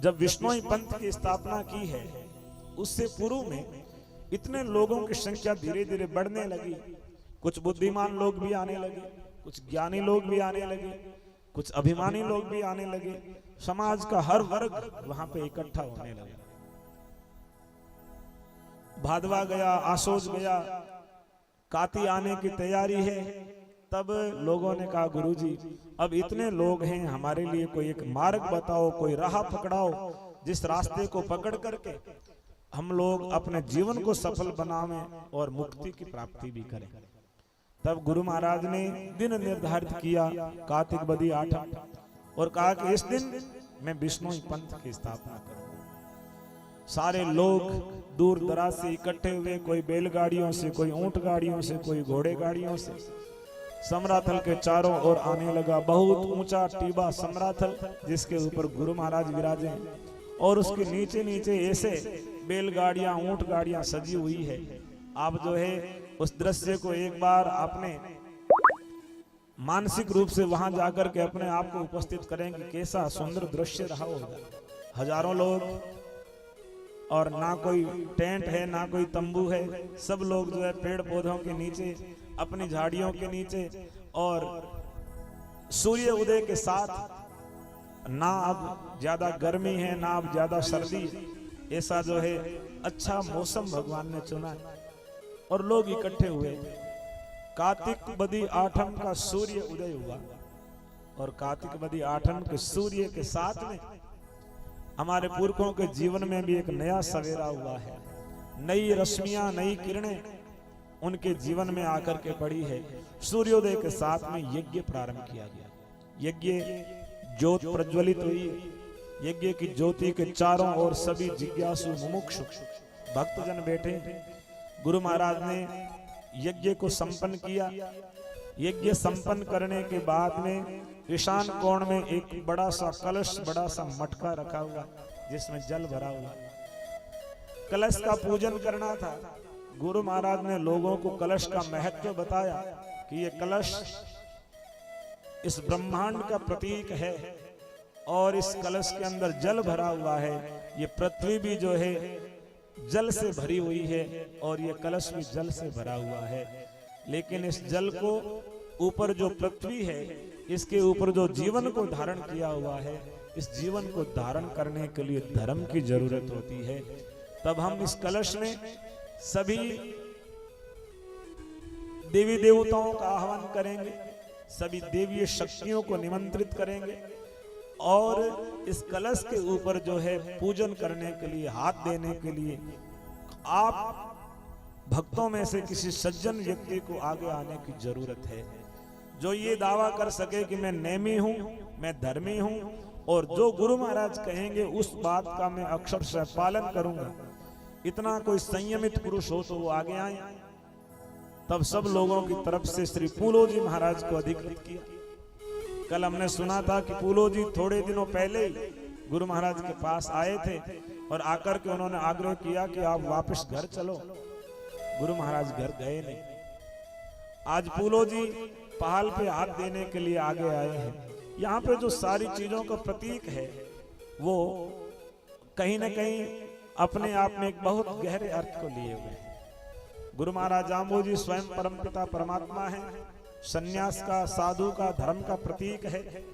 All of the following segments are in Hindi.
जब विश्नोई पंथ की स्थापना की है, उससे पूर्व में इतने लोगों की संख्या धीरे धीरे बढ़ने लगी। कुछ बुद्धिमान लोग भी आने लगे, कुछ ज्ञानी लोग भी आने लगे, कुछ अभिमानी लोग भी आने लगे। समाज का हर वर्ग वहां पे इकट्ठा होने लगा। भादवा गया, आसोज गया, काती आने की तैयारी है। तब लोगों ने कहा, गुरुजी अब इतने लोग हैं, हमारे लिए कोई एक मार्ग बताओ, कोई राह पकड़ाओ, जिस रास्ते को पकड़ करके हम लोग अपने जीवन को सफल बनावें और मुक्ति की प्राप्ति भी करें। तब गुरु महाराज ने दिन निर्धारित किया, कार्तिक बदी 8, और कहा कि इस दिन मैं विष्णोई पंथ की स्थापना करूंगा। सारे लोग दूर दराज से इकट्ठे हुए, कोई बैलगाड़ियों से, कोई ऊंट गाड़ियों से, कोई घोड़े गाड़ियों से। समराथल के चारों ओर आने लगा। बहुत ऊंचा टीबा समराथल, जिसके ऊपर गुरु महाराज विराजे हैं, और उसके नीचे नीचे ऐसे बैलगाड़ियां, ऊंट गाड़ियां सजी हुई है। आप जो है उस दृश्य को एक बार अपने मानसिक रूप से वहां जाकर के अपने आप को उपस्थित करेंगे, कैसा सुंदर दृश्य रहा होगा। हजारों लोग, और ना कोई टेंट है, ना कोई तंबू है, सब लोग जो है पेड़ पौधों के नीचे, अपनी झाड़ियों के नीचे, और सूर्य उदय के साथ, ना अब ज्यादा गर्मी है ना अब ज्यादा सर्दी, ऐसा जो है अच्छा मौसम भगवान ने चुना है, और लोग इकट्ठे हुए। कार्तिक बदी 8 का सूर्य उदय हुआ, और कार्तिक बदी 8 के सूर्य के साथ में हमारे पुरखों के जीवन में भी एक नया सवेरा हुआ है। नई रश्मियां, नई किरणें उनके जीवन में आकर के पड़ी है। सूर्योदय के साथ में यज्ञ प्रारंभ किया गया। यज्ञ ज्योत प्रज्वलित हुई। यज्ञ की ज्योति के चारों ओर सभी जिज्ञासु मुमुक्षु भक्तजन बैठे। गुरु महाराज ने यज्ञ को संपन्न किया। यज्ञ संपन्न करने के बाद में ईशान कोण में एक बड़ा सा कलश, बड़ा सा मटका रखा हुआ, जिसमें जल भरा हुआ। कलश का पूजन करना था। गुरु महाराज ने लोगों को कलश का महत्व बताया कि ये कलश इस ब्रह्मांड का प्रतीक है, और इस कलश के अंदर जल भरा हुआ है। ये पृथ्वी भी जो है जल से भरी हुई है, और ये कलश भी जल से भरा हुआ है। लेकिन इस जल को ऊपर जो पृथ्वी है, इसके ऊपर जो जीवन को धारण किया हुआ है, इस जीवन को धारण करने के लिए धर्म की जरूरत होती है। तब हम इस कलश में सभी देवी देवताओं का आह्वान करेंगे, सभी देवीय शक्तियों को निमंत्रित करेंगे, और इस कलश के ऊपर जो है पूजन करने के लिए, हाथ देने के लिए आप भक्तों में से किसी सज्जन व्यक्ति को आगे आने की जरूरत है, जो ये दावा कर सके कि मैं नेमी हूं, मैं धर्मी हूं, और जो गुरु महाराज कहेंगे उस बात का मैं अक्षरशः पालन करूंगा। इतना कोई संयमित पुरुष हो तो वो आगे आए। तब सब लोगों की तरफ से श्री पूलोजी महाराज को अधिकृत किया। कल हमने सुना था कि पूलोजी थोड़े दिनों पहले ही गुरु महाराज के पास आए थे, और आकर के उन्होंने आग्रह किया कि आप वापस घर चलो। गुरु महाराज घर गए नहीं। आज पूलोजी पहाल पे हाथ देने के लिए आगे आए हैं। यहाँ पे जो सारी चीजों का प्रतीक है, वो कहीं ना कहीं अपने आप में एक बहुत गहरे अर्थ को लिए हुए हैं। गुरु महाराज जाम्बोजी स्वयं परमपिता परमात्मा है, सन्यास का, साधु का, धर्म का प्रतीक है,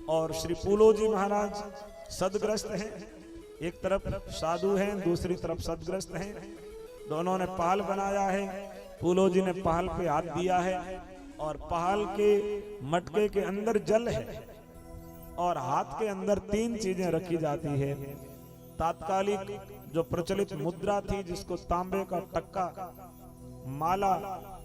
और श्री पूलोजी महाराज सदग्रस्त हैं। एक तरफ साधु हैं, दूसरी तरफ सदग्रस्त हैं। दोनों ने पहाल बनाया है। पूलोजी ने पहाल पे हाथ दिया है, और पहाल के मटके के अंदर जल है, और हाथ के अंदर 3 चीजें रखी जाती है। तात्कालिक जो प्रचलित मुद्रा थी, जिसको तांबे का टक्का, माला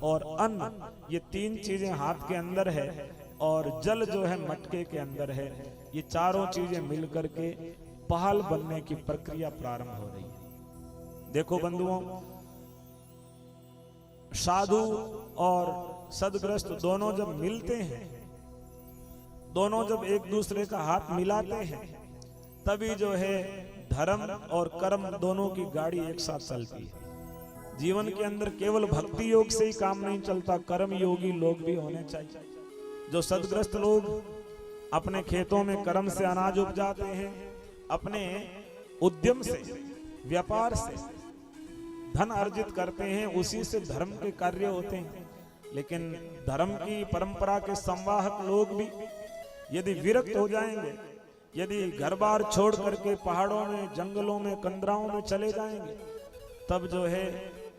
और अन्न, ये 3 चीजें हाथ के अंदर है, और जल जो है मटके के अंदर है। ये चारों चीजें मिलकर के पहाल बनने की प्रक्रिया प्रारंभ हो रही है। देखो बंधुओं, साधु और सदग्रस्त दोनों जब मिलते हैं, दोनों जब एक दूसरे का हाथ मिलाते हैं, तभी जो है धर्म और कर्म दोनों की गाड़ी एक साथ चलती है। जीवन के अंदर केवल भक्ति योग से ही काम नहीं चलता, कर्म योगी लोग भी होने चाहिए। जो सदग्रस्त लोग अपने खेतों में कर्म से अनाज उपजाते हैं, अपने उद्यम से, व्यापार से धन अर्जित करते हैं, उसी से धर्म के कार्य होते हैं। लेकिन धर्म की परंपरा के संवाहक लोग भी यदि विरक्त हो जाएंगे, यदि घर बार छोड़ करके पहाड़ों में, जंगलों में, कंदराओं में चले जाएंगे, तब जो है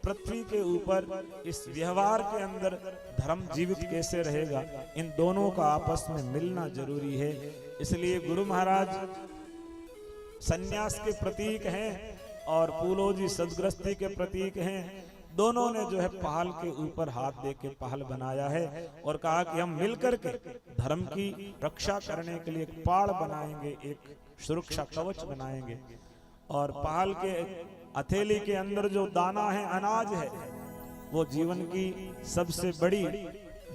पृथ्वी के ऊपर इस व्यवहार के अंदर धर्म जीवित कैसे रहेगा। इन दोनों का आपस में मिलना जरूरी है। इसलिए गुरु महाराज सन्यास के प्रतीक हैं और फूलोजी सदग्रस्ती के प्रतीक हैं। दोनों ने जो है पहाल के ऊपर हाथ दे के पहाल बनाया है और कहा कि हम मिलकर के धर्म की रक्षा करने के लिए एक पाड़ बनाएंगे, एक सुरक्षा कवच बनाएंगे। और पहाल के हथेली के अंदर जो दाना है, अनाज है, वो जीवन की सबसे बड़ी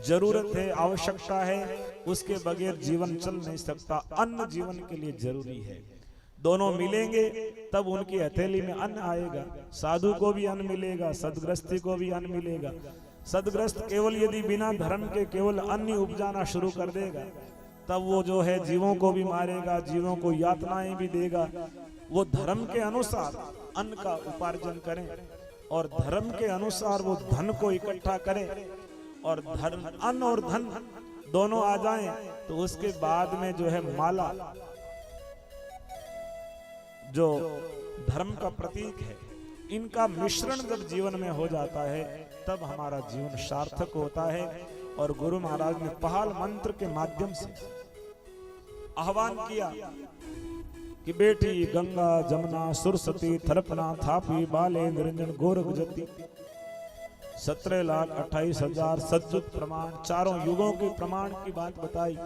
जरूरत है, आवश्यकता है। उसके बगैर जीवन चल नहीं सकता। अन्न जीवन के लिए जरूरी है। दोनों मिलेंगे तब उनकी हथेली में अन्न आएगा। साधु को भी अन्न मिलेगा, सदग्रस्ती को भी अन्न मिलेगा। सदग्रस्त केवल यदि बिना धर्म के केवल अन्न उपजाना शुरू कर देगा, तब वो जो है जीवों को भी मारेगा, जीवों को यातनाएं भी देगा। वो धर्म के अनुसार अन्न का उपार्जन करें और धर्म के अनुसार वो धन को इकट्ठा करें, और धर्म, अन्न और धन दोनों आ जाएं, तो उसके बाद में जो है माला, जो धर्म का प्रतीक है, इनका मिश्रण जब जीवन में हो जाता है, तब हमारा जीवन सार्थक होता है। और गुरु महाराज ने पहाल मंत्र के माध्यम से आह्वान किया कि बेटी गंगा जमुना सुरसती थरपना थापी बाले निरंजन गोरख जति 17,28,000 सद्युत प्रमाण, चारों युगों के प्रमाण की बात बताई।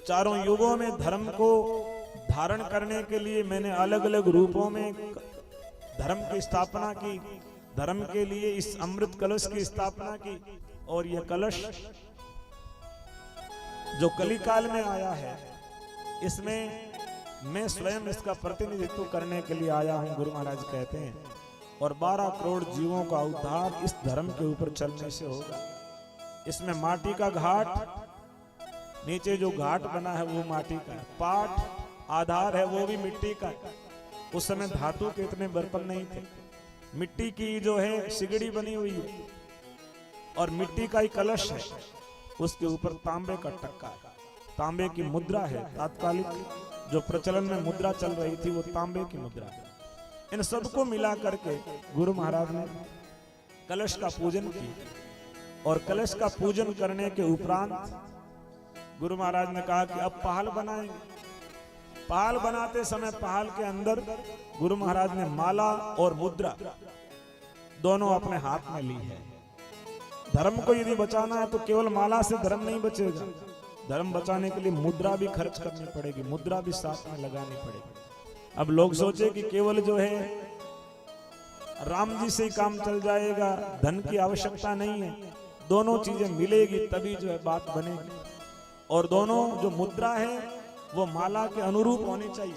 चारों युगों में धर्म को धारण करने के लिए मैंने अलग अलग रूपों में धर्म की स्थापना की, धर्म के लिए इस अमृत कलश की स्थापना की। और यह कलश जो कलिकाल में आया है, इसमें मैं स्वयं इसका प्रतिनिधित्व करने के लिए आया हूं, गुरु महाराज कहते हैं। और 12 करोड़ जीवों का उद्धार इस धर्म के ऊपर चलने से होगा। इसमें माटी का घाट, नीचे जो घाट बना है वो माटी का है, पाठ आधार है वो भी मिट्टी का है। उस समय धातु के इतने बर्तन नहीं थे, मिट्टी की जो है सिगड़ी बनी हुई है और मिट्टी का ही कलश है, उसके ऊपर तांबे का टक्का है, तांबे की मुद्रा है। तात्कालिक जो प्रचलन में मुद्रा चल रही थी वो तांबे की मुद्रा है। इन सबको मिला करके गुरु महाराज ने कलश का पूजन किया और कलश का पूजन करने के उपरांत गुरु महाराज ने कहा कि अब पहाल बनाएंगे। पहाल बनाते समय पहाल के अंदर गुरु महाराज ने माला और मुद्रा दोनों अपने हाथ में ली है। धर्म को यदि बचाना है तो केवल माला से धर्म नहीं बचेगा, धर्म बचाने के लिए मुद्रा भी खर्च करनी पड़ेगी, मुद्रा भी साथ में लगानी पड़ेगी। अब लोग सोचे कि केवल जो है राम जी से ही काम चल जाएगा, धन की आवश्यकता नहीं है। दोनों चीजें मिलेगी तभी जो है बात बनेगी। और दोनों जो मुद्रा है वो माला के अनुरूप होनी चाहिए,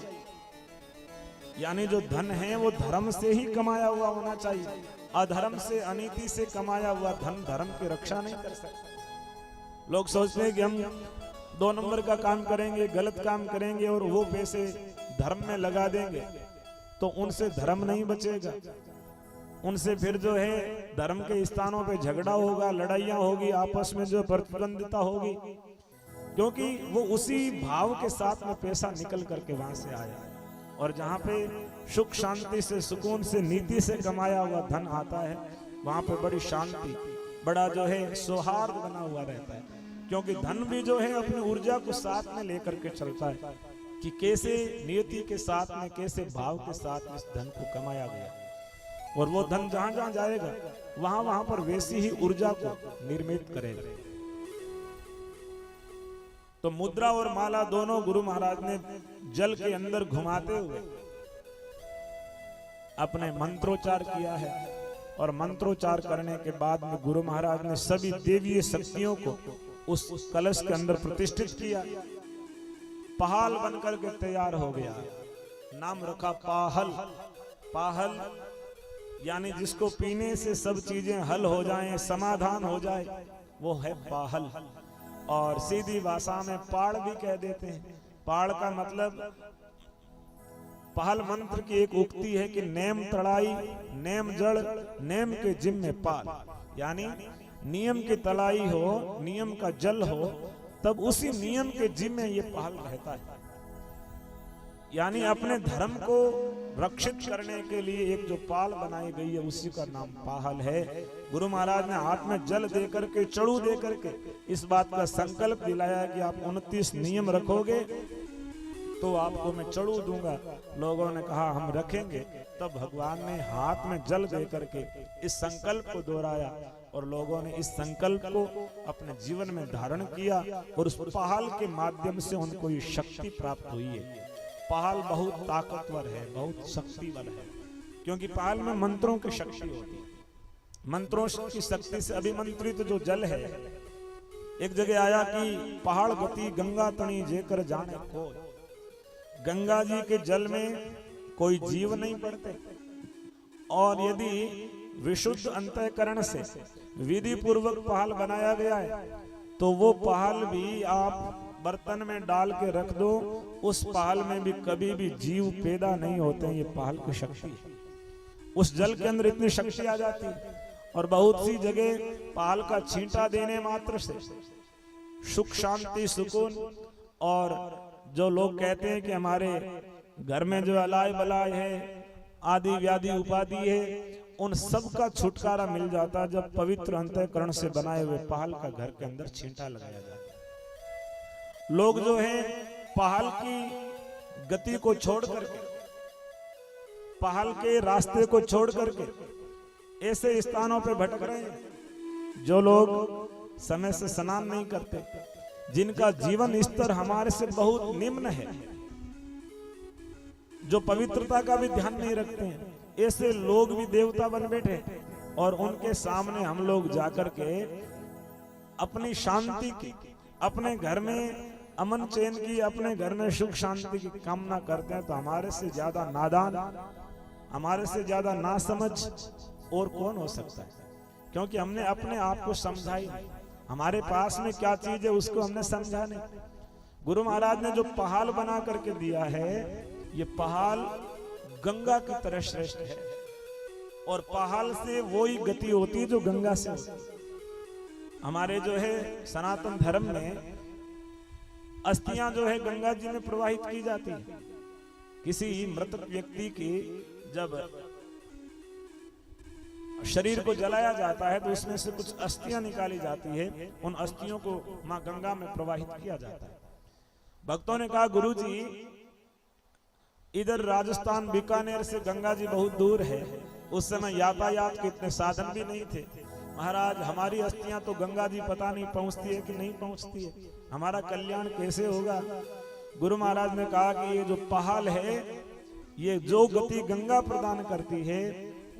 यानी जो धन है वो धर्म से ही कमाया हुआ होना चाहिए। अधर्म से, अनीति से कमाया हुआ धन धर्म की रक्षा नहीं कर सकता। लोग सोचते हैं कि हम 2 नंबर का काम करेंगे, गलत काम करेंगे और वो पैसे धर्म में लगा देंगे तो उनसे धर्म नहीं बचेगा। उनसे फिर जो है धर्म के स्थानों पे झगड़ा होगा, लड़ाइयां होगी, आपस में जो प्रतिद्वंदिता होगी, क्योंकि वो उसी भाव के साथ में पैसा निकल करके वहां से आया। और जहां पे सुख शांति से, सुकून से, नीति से कमाया हुआ धन आता है, वहां पे बड़ी शांति, बड़ा जो है सौहार्द बना हुआ रहता है। क्योंकि धन भी जो है अपनी ऊर्जा को साथ में लेकर के चलता है कि कैसे नियति के साथ में, कैसे भाव के साथ इस धन को कमाया गया। और वो धन जहां जहां जाएगा वहां वहां पर वैसी ही ऊर्जा को निर्मित करेगा। तो मुद्रा और माला दोनों गुरु महाराज ने जल के अंदर घुमाते हुए अपने मंत्रोच्चार किया है। और मंत्रोच्चार करने के बाद में गुरु महाराज ने सभी देवीय शक्तियों को उस कलश के अंदर प्रतिष्ठित किया। पहाल बनकर के तैयार हो गया। नाम रखा पाहल। पाहल यानी जिसको पीने से सब चीजें हल हो जाएं, समाधान हो जाए, वो है पाहल। और सीधी भाषा में पाड़ भी कह देते हैं। पाड़ का मतलब पहल मंत्र की एक उक्ति है कि नेम तड़ाई नेम जड़ नेम के जिम्मे पाल, यानी नियम की तलाई हो, नियम का जल हो, तब उसी नियम के जिम्मे ये पहल रहता है। यानी अपने धर्म को रक्षित करने के लिए एक जो पाल बनाई गई है उसी का नाम पाहल है। गुरु महाराज ने हाथ में जल दे करके, चड़ू दे करके इस बात का संकल्प दिलाया कि आप 29 नियम रखोगे तो आपको मैं चड़ू दूंगा। लोगों ने कहा हम रखेंगे। तब भगवान ने हाथ में जल दे करके इस संकल्प को दोहराया और लोगों ने इस संकल्प को अपने जीवन में धारण किया और उस पहल के माध्यम से उनको ये शक्ति प्राप्त हुई है। पहल बहुत ताकतवर है, बहुत शक्तिवर है, क्योंकि पहल में मंत्रों की शक्ति होती है। मंत्रों की शक्ति से अभिमंत्रित जो जल है, एक जगह आया कि पहाड़ गति गंगा तणी जेकर जाने को, गंगा जी के जल में कोई जीव नहीं पड़ते और यदि विशुद्ध अंतःकरण से विधि पूर्वक पहल बनाया गया है तो वो पहल भी आप बर्तन में डाल के रख दो, उस पहल में भी कभी भी जीव पैदा नहीं होते हैं। ये पहल की शक्ति है। उस जल के अंदर इतनी शक्ति आ जाती है और बहुत सी जगह पहल का छींटा देने मात्र से सुख शांति सुकून, और जो लोग कहते हैं कि हमारे घर में जो अलाय बलाय है, आदि व्याधि उपाधि है, उन सब का छुटकारा मिल जाता जब पवित्र अंतःकरण से बनाए हुए पहल का घर के अंदर छींटा लगाया जाता। लोग जो है पहल की गति को छोड़ करके, पहल के रास्ते को छोड़ करके ऐसे स्थानों पे भटक रहे हैं। जो लोग समय से स्नान नहीं करते, जिनका जीवन स्तर हमारे से बहुत निम्न है, जो पवित्रता का भी ध्यान नहीं रखते हैं, ऐसे लोग भी देवता बन बैठे और उनके सामने हम लोग जाकर के अपनी शांति की, अपने घर में अमन चैन की, अपने घर में सुख शांति की कामना करते हैं। तो हमारे से ज्यादा नादान, हमारे से ज्यादा नासमझ और कौन हो सकता है? क्योंकि हमने अपने आप को समझा ही नहीं। हमारे पास में क्या चीज है उसको हमने समझा नहीं। गुरु महाराज ने जो पहाल बना करके दिया है, ये पहाल गंगा की तरह श्रेष्ठ है और पहाल से वही गति होती है जो गंगा से होती है। हमारे जो है सनातन धर्म में अस्थियां जो है गंगा जी में प्रवाहित की जाती है। किसी मृतक व्यक्ति की जब शरीर को जलाया जाता है तो उसमें से कुछ अस्थियां निकाली जाती है, उन अस्थियों को मां गंगा में प्रवाहित किया जाता है। भक्तों ने कहा गुरुजी इधर राजस्थान बीकानेर से गंगा जी बहुत दूर है, उस समय यातायात के इतने साधन भी नहीं थे। महाराज हमारी अस्थियां तो गंगा जी पता नहीं पहुंचती है कि नहीं पहुंचती है, हमारा कल्याण कैसे होगा? गुरु महाराज ने कहा कि ये जो पहाल है, ये जो गति गंगा प्रदान करती है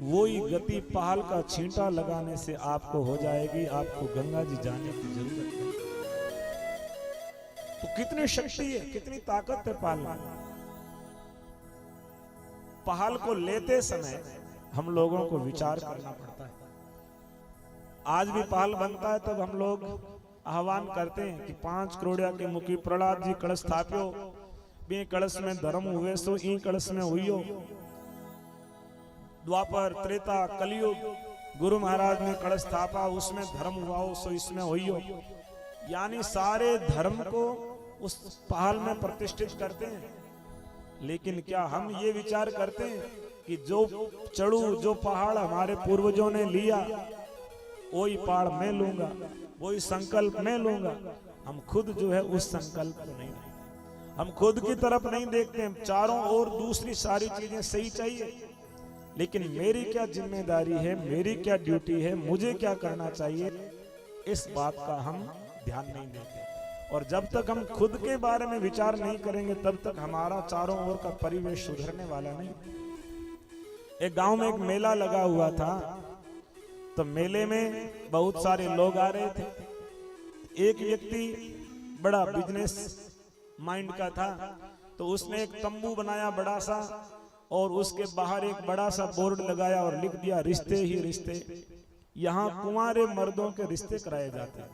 वही गति पहाल का छींटा लगाने से आपको हो जाएगी। आपको गंगा जी जाने की जरूरत नहीं। तो कितनी शक्ति है, कितनी ताकत है पहाल में। पहाल को लेते समय हम लोगों को विचार करना पड़ता है। आज भी पहाल बनता है तब हम लोग आह्वान करते हैं कि 5 करोड़िया के मुखी प्रहलाद जी कलश स्थाप्यो, बे कलश में धर्म हुए सो ई कलश में हुइयो। द्वापर त्रेता कलयुग गुरु महाराज ने कलश स्थापा, उसमें धर्म हुआ हो सो इसमें हुइयो। यानी सारे धर्म को उस पहाल में प्रतिष्ठित करते हैं। लेकिन क्या हम ये विचार करते हैं कि जो चढ़ू, जो पहाड़ हमारे पूर्वजों ने लिया वही पहाड़ मैं लूंगा, वही संकल्प मैं लूंगा? हम खुद जो है उस संकल्प को नहीं लेते, हम खुद की तरफ नहीं देखते हैं। चारों ओर दूसरी सारी चीजें सही चाहिए, लेकिन मेरी क्या जिम्मेदारी है, मेरी क्या ड्यूटी है, मुझे क्या करना चाहिए, इस बात का हम ध्यान नहीं देते। और जब तक हम खुद के बारे में विचार नहीं करेंगे तब तक हमारा चारों ओर का परिवेश सुधरने वाला नहीं। एक गांव में एक मेला लगा हुआ था, तो मेले में बहुत सारे लोग आ रहे थे। एक व्यक्ति बड़ा बिजनेस माइंड का था, तो उसने एक तंबू बनाया बड़ा सा और उसके बाहर एक बड़ा सा बोर्ड लगाया और लिख दिया रिश्ते ही रिश्ते, यहाँ कुंवारे मर्दों के रिश्ते कराए जाते हैं।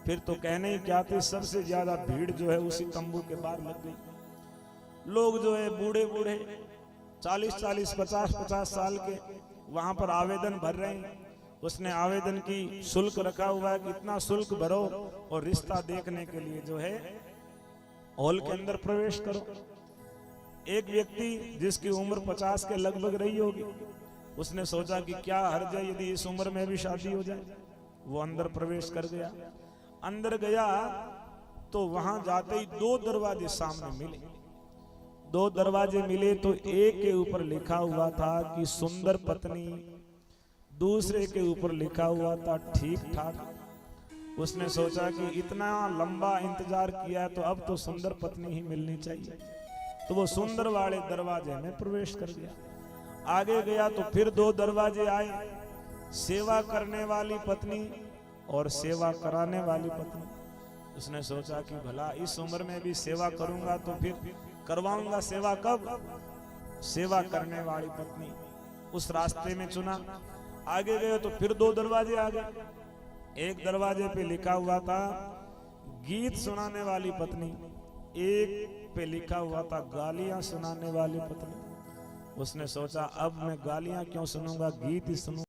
फिर तो कहने ही क्या थे, सबसे ज्यादा भीड़ जो है उसी तंबू के बाहर लग गई। लोग जो है बूढ़े बूढ़े 40-40, 50-50 साल के वहां पर आवेदन भर रहे हैं। उसने आवेदन की शुल्क रखा हुआ है कि इतना शुल्क भरो और रिश्ता देखने के लिए जो है हॉल के अंदर प्रवेश करो। एक व्यक्ति जिसकी उम्र 50 के लगभग रही होगी, उसने सोचा कि क्या हर्ज है यदि इस उम्र में भी शादी हो जाए। वो अंदर प्रवेश कर गया। अंदर गया तो वहां जाते ही 2 दरवाजे सामने मिले। 2 दरवाजे मिले तो एक के ऊपर लिखा हुआ था कि सुंदर पत्नी, दूसरे के ऊपर लिखा हुआ था ठीक ठाक। उसने सोचा कि इतना लंबा इंतजार किया है तो अब तो सुंदर पत्नी ही मिलनी चाहिए। तो वो सुंदर वाले दरवाजे में प्रवेश कर गया। आगे गया तो फिर 2 दरवाजे आए, सेवा करने वाली पत्नी और सेवा कराने वाली पत्नी। उसने सोचा कि भला इस उम्र में भी सेवा करूंगा तो फिर करवाऊंगा सेवा कब? सेवा करने वाली पत्नी। उस रास्ते में चुना। आगे गए तो फिर 2 दरवाजे आ गए। एक दरवाजे पे लिखा हुआ था गीत सुनाने वाली पत्नी, एक पे लिखा हुआ था गालियां सुनाने वाली पत्नी। उसने सोचा अब मैं गालियां क्यों सुनूंगा, गीत ही सुनूं।